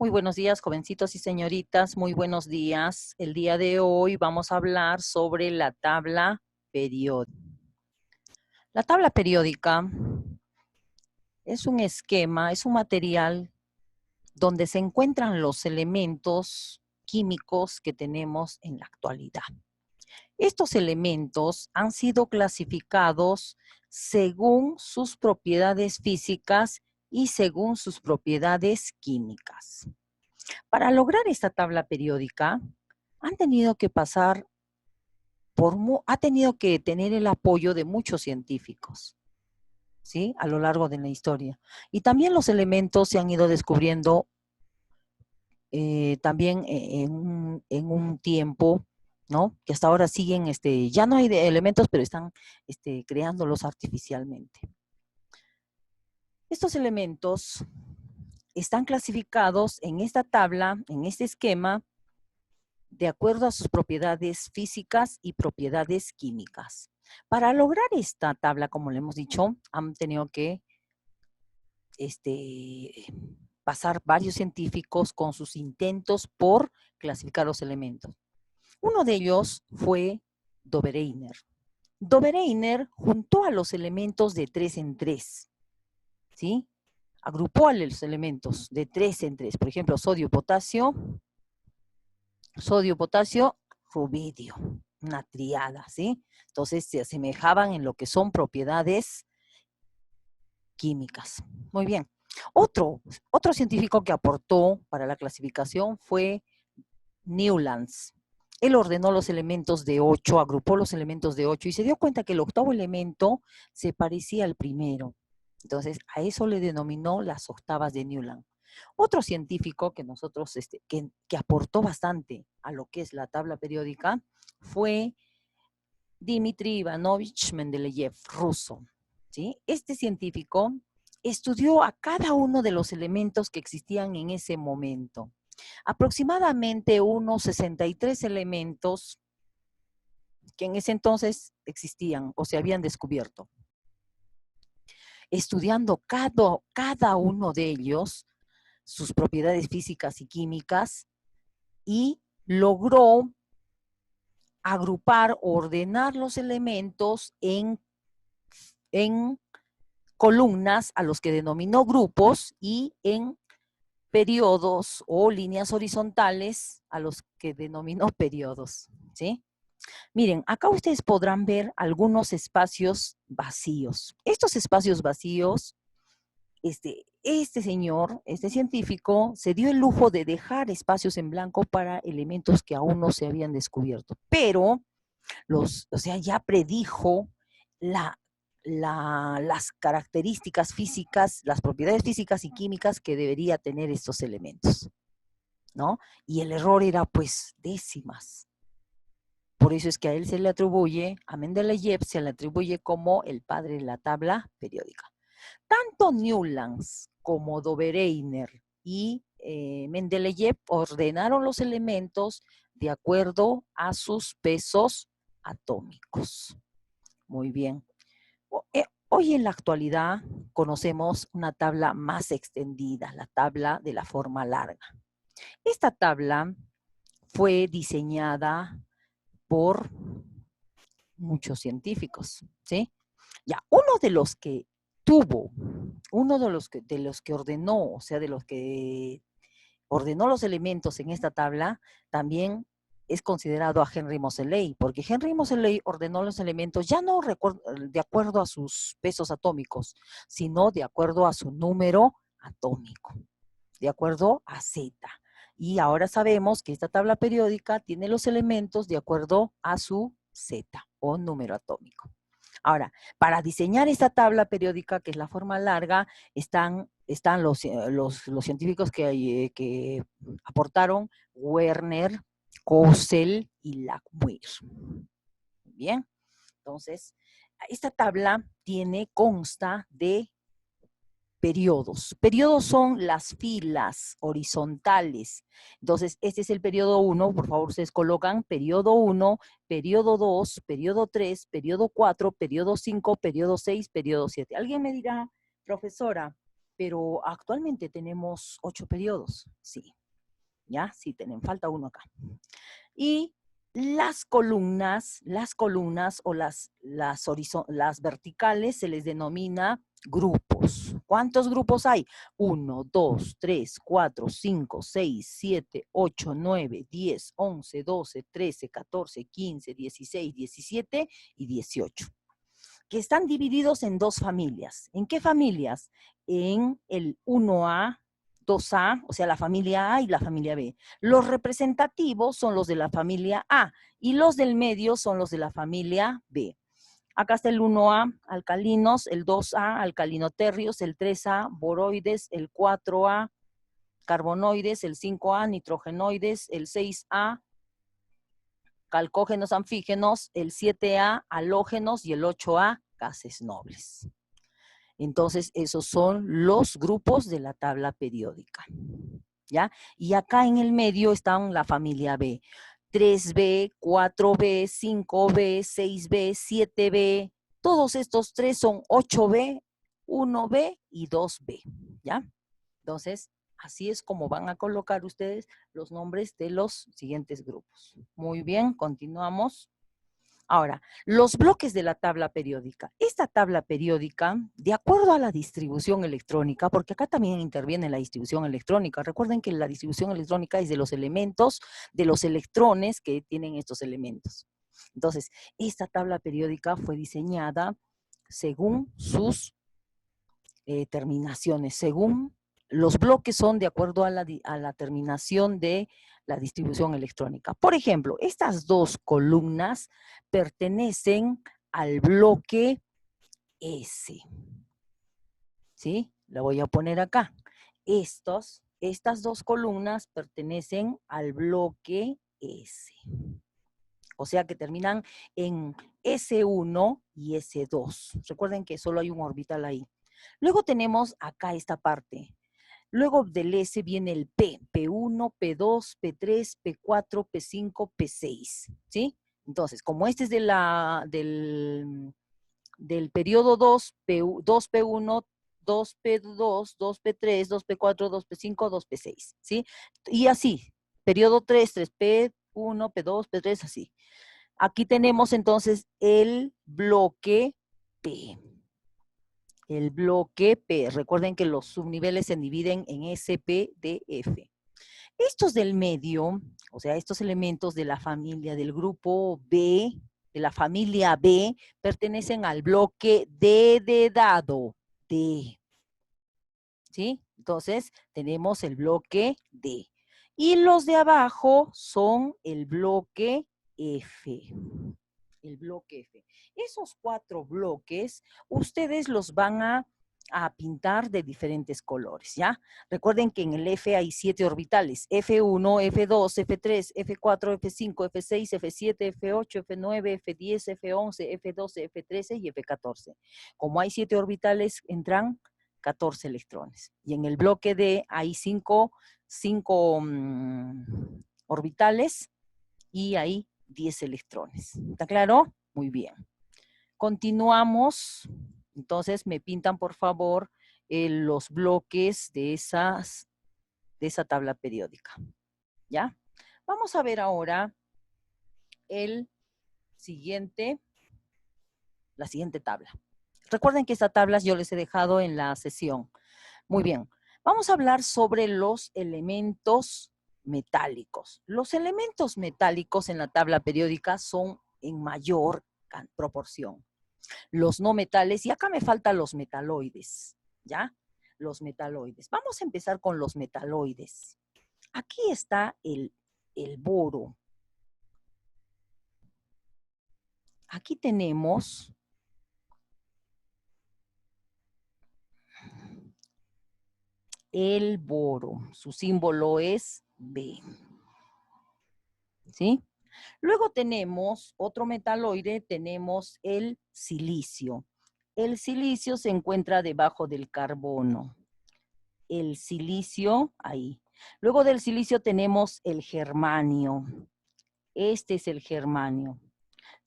Muy buenos días, jovencitos y señoritas, muy buenos días. El día de hoy vamos a hablar sobre la tabla periódica. La tabla periódica es un esquema, es un material donde se encuentran los elementos químicos que tenemos en la actualidad. Estos elementos han sido clasificados según sus propiedades físicas y según sus propiedades químicas. Para lograr esta tabla periódica, han tenido que pasar ha tenido que tener el apoyo de muchos científicos, ¿sí? A lo largo de la historia. Y también los elementos se han ido descubriendo también en un tiempo, ¿no? Que hasta ahora siguen, ya no hay elementos, pero están creándolos artificialmente. Estos elementos están clasificados en esta tabla, en este esquema, de acuerdo a sus propiedades físicas y propiedades químicas. Para lograr esta tabla, como le hemos dicho, han tenido que pasar varios científicos con sus intentos por clasificar los elementos. Uno de ellos fue Dobereiner. Dobereiner juntó a los elementos de 3 en 3, ¿sí? Agrupó a los elementos de 3 en 3, por ejemplo, sodio, potasio, rubidio, una triada, ¿sí? Entonces se asemejaban en lo que son propiedades químicas. Muy bien. Otro científico que aportó para la clasificación fue Newlands. Él ordenó los elementos de 8, agrupó los elementos de 8 y se dio cuenta que el octavo elemento se parecía al primero. Entonces, a eso le denominó las octavas de Newland. Otro científico que nosotros, que aportó bastante a lo que es la tabla periódica fue Dmitri Ivanovich Mendeleev, ruso, ¿sí? Este científico estudió a cada uno de los elementos que existían en ese momento. Aproximadamente unos 63 elementos que en ese entonces existían o se habían descubierto. Estudiando cada uno de ellos, sus propiedades físicas y químicas, y logró agrupar, ordenar los elementos en columnas a los que denominó grupos y en periodos o líneas horizontales a los que denominó periodos, ¿sí? Miren, acá ustedes podrán ver algunos espacios vacíos. Estos espacios vacíos, este señor, este científico, se dio el lujo de dejar espacios en blanco para elementos que aún no se habían descubierto, pero ya predijo las características físicas, las propiedades físicas y químicas que debería tener estos elementos, ¿no? Y el error era pues décimas. Por eso es que a él se le atribuye, a Mendeleev se le atribuye como el padre de la tabla periódica. Tanto Newlands como Dobereiner y Mendeleev ordenaron los elementos de acuerdo a sus pesos atómicos. Muy bien. Hoy en la actualidad conocemos una tabla más extendida, la tabla de la forma larga. Esta tabla fue diseñada por muchos científicos, ¿sí? Ya, uno de los que ordenó, o sea, de los que ordenó los elementos en esta tabla, también es considerado a Henry Moseley, porque Henry Moseley ordenó los elementos ya no de acuerdo a sus pesos atómicos, sino de acuerdo a su número atómico, de acuerdo a Z. Y ahora sabemos que esta tabla periódica tiene los elementos de acuerdo a su Z o número atómico. Ahora, para diseñar esta tabla periódica, que es la forma larga, están los científicos que aportaron: Werner, Kossel y Langmuir. Bien, entonces, esta tabla consta de periodos. Periodos son las filas horizontales. Entonces, este es el periodo 1, por favor, ustedes colocan periodo 1, periodo 2, periodo 3, periodo 4, periodo 5, periodo 6, periodo 7. Alguien me dirá, profesora, pero actualmente tenemos 8 periodos, sí. ¿Ya? Sí, falta uno acá. Y las columnas o las verticales se les denomina grupos. ¿Cuántos grupos hay? 1, 2, 3, 4, 5, 6, 7, 8, 9, 10, 11, 12, 13, 14, 15, 16, 17 y 18. Que están divididos en dos familias. ¿En qué familias? En el 1A, 2A, o sea, la familia A y la familia B. Los representativos son los de la familia A y los del medio son los de la familia B. Acá está el 1A, alcalinos, el 2A, alcalinoterrios, el 3A, boroides, el 4A, carbonoides, el 5A, nitrogenoides, el 6A, calcógenos anfígenos, el 7A, halógenos y el 8A, gases nobles. Entonces, esos son los grupos de la tabla periódica, ¿ya? Y acá en el medio están la familia B. 3B, 4B, 5B, 6B, 7B, todos estos tres son 8B, 1B y 2B, ¿ya? Entonces, así es como van a colocar ustedes los nombres de los siguientes grupos. Muy bien, continuamos. Ahora, los bloques de la tabla periódica. Esta tabla periódica, de acuerdo a la distribución electrónica, porque acá también interviene la distribución electrónica. Recuerden que la distribución electrónica es de los elementos, de los electrones que tienen estos elementos. Entonces, esta tabla periódica fue diseñada según sus terminaciones, según los bloques son de acuerdo a la terminación de la distribución electrónica. Por ejemplo, estas dos columnas pertenecen al bloque S. ¿Sí? La voy a poner acá. Estas dos columnas pertenecen al bloque S. O sea que terminan en S1 y S2. Recuerden que solo hay un orbital ahí. Luego tenemos acá esta parte. Luego del S viene el P, P1, P2, P3, P4, P5, P6, ¿sí? Entonces, como este es del periodo 2, 2P1, 2P2, 2P3, 2P4, 2P5, 2P6, ¿sí? Y así, periodo 3, 3P1, P2, P3, así. Aquí tenemos entonces el bloque P. El bloque P. Recuerden que los subniveles se dividen en S, P, D, F. Estos del medio, o sea, estos elementos de la familia del grupo B, de la familia B, pertenecen al bloque D de dado. D. ¿Sí? Entonces, tenemos el bloque D. Y los de abajo son el bloque F. El bloque F. Esos 4 bloques, ustedes los van a pintar de diferentes colores, ¿ya? Recuerden que en el F hay 7 orbitales, F1, F2, F3, F4, F5, F6, F7, F8, F9, F10, F11, F12, F13 y F14. Como hay 7 orbitales, entran 14 electrones. Y en el bloque D hay 5 orbitales y hay 10 electrones. ¿Está claro? Muy bien. Continuamos. Entonces, me pintan, por favor, los bloques de esa tabla periódica. ¿Ya? Vamos a ver ahora la siguiente tabla. Recuerden que estas tablas yo les he dejado en la sesión. Muy bien. Vamos a hablar sobre los elementos metálicos. Los elementos metálicos en la tabla periódica son en mayor proporción. Los no metales, y acá me faltan los metaloides, ¿ya? Los metaloides. Vamos a empezar con los metaloides. Aquí está el boro. Aquí tenemos el boro. Su símbolo es B. ¿Sí? Luego tenemos otro metaloide, tenemos el silicio. El silicio se encuentra debajo del carbono. El silicio, ahí. Luego del silicio tenemos el germanio. Este es el germanio.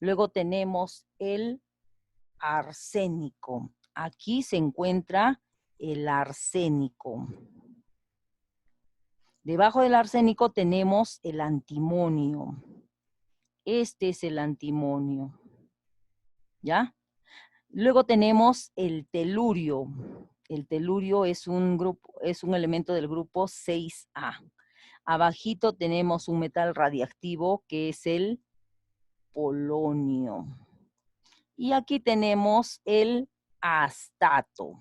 Luego tenemos el arsénico. Aquí se encuentra el arsénico. Debajo del arsénico tenemos el antimonio. Este es el antimonio. ¿Ya? Luego tenemos el telurio. El telurio es un elemento del grupo 6A. Abajito tenemos un metal radiactivo que es el polonio. Y aquí tenemos el astato.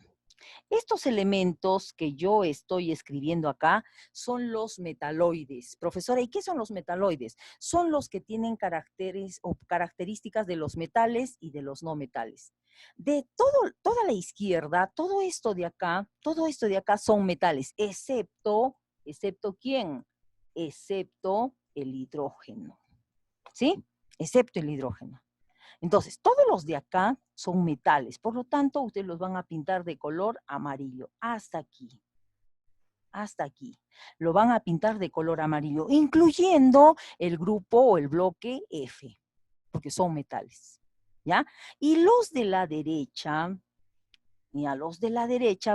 Estos elementos que yo estoy escribiendo acá son los metaloides. Profesora, ¿y qué son los metaloides? Son los que tienen características de los metales y de los no metales. De toda la izquierda, todo esto de acá son metales, excepto ¿quién? Excepto el hidrógeno. ¿Sí? Excepto el hidrógeno. Entonces, todos los de acá son metales, por lo tanto, ustedes los van a pintar de color amarillo, hasta aquí. Hasta aquí. Lo van a pintar de color amarillo, incluyendo el grupo o el bloque F, porque son metales, ¿ya? Y los de la derecha,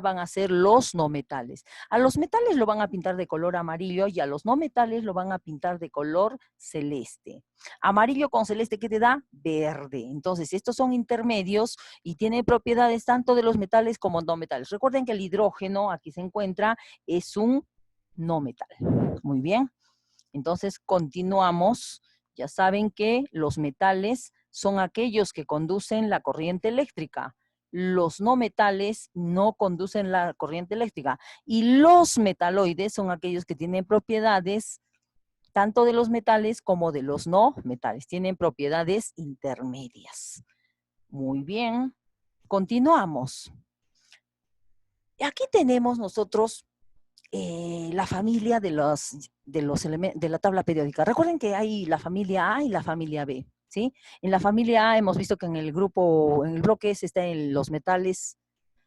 van a ser los no metales. A los metales lo van a pintar de color amarillo y a los no metales lo van a pintar de color celeste. Amarillo con celeste, ¿qué te da? Verde. Entonces, estos son intermedios y tienen propiedades tanto de los metales como no metales. Recuerden que el hidrógeno, aquí se encuentra, es un no metal. Muy bien. Entonces, continuamos. Ya saben que los metales son aquellos que conducen la corriente eléctrica. Los no metales no conducen la corriente eléctrica. Y los metaloides son aquellos que tienen propiedades tanto de los metales como de los no metales. Tienen propiedades intermedias. Muy bien. Continuamos. Aquí tenemos nosotros la familia de la tabla periódica. Recuerden que hay la familia A y la familia B, ¿sí? En la familia A hemos visto que en el bloque S están los metales,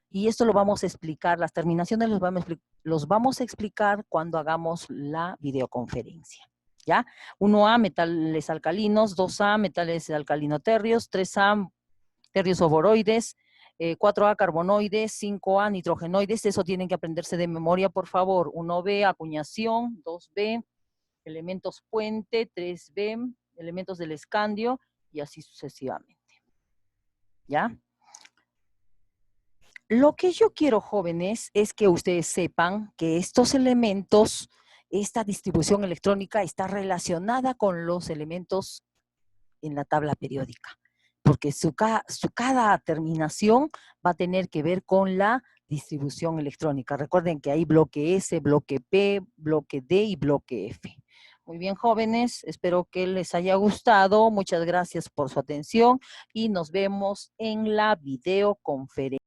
y esto lo vamos a explicar, las terminaciones los vamos a explicar cuando hagamos la videoconferencia, ¿ya? 1A, metales alcalinos, 2A, metales alcalinoterrios, 3A, terrios oboroides, 4A carbonoides, 5A nitrogenoides, eso tienen que aprenderse de memoria, por favor. 1B, acuñación, 2B, elementos puente, 3B, elementos del escandio, y así sucesivamente. ¿Ya? Lo que yo quiero, jóvenes, es que ustedes sepan que estos elementos, esta distribución electrónica está relacionada con los elementos en la tabla periódica, porque cada terminación va a tener que ver con la distribución electrónica. Recuerden que hay bloque S, bloque P, bloque D y bloque F. Muy bien, jóvenes, espero que les haya gustado. Muchas gracias por su atención y nos vemos en la videoconferencia.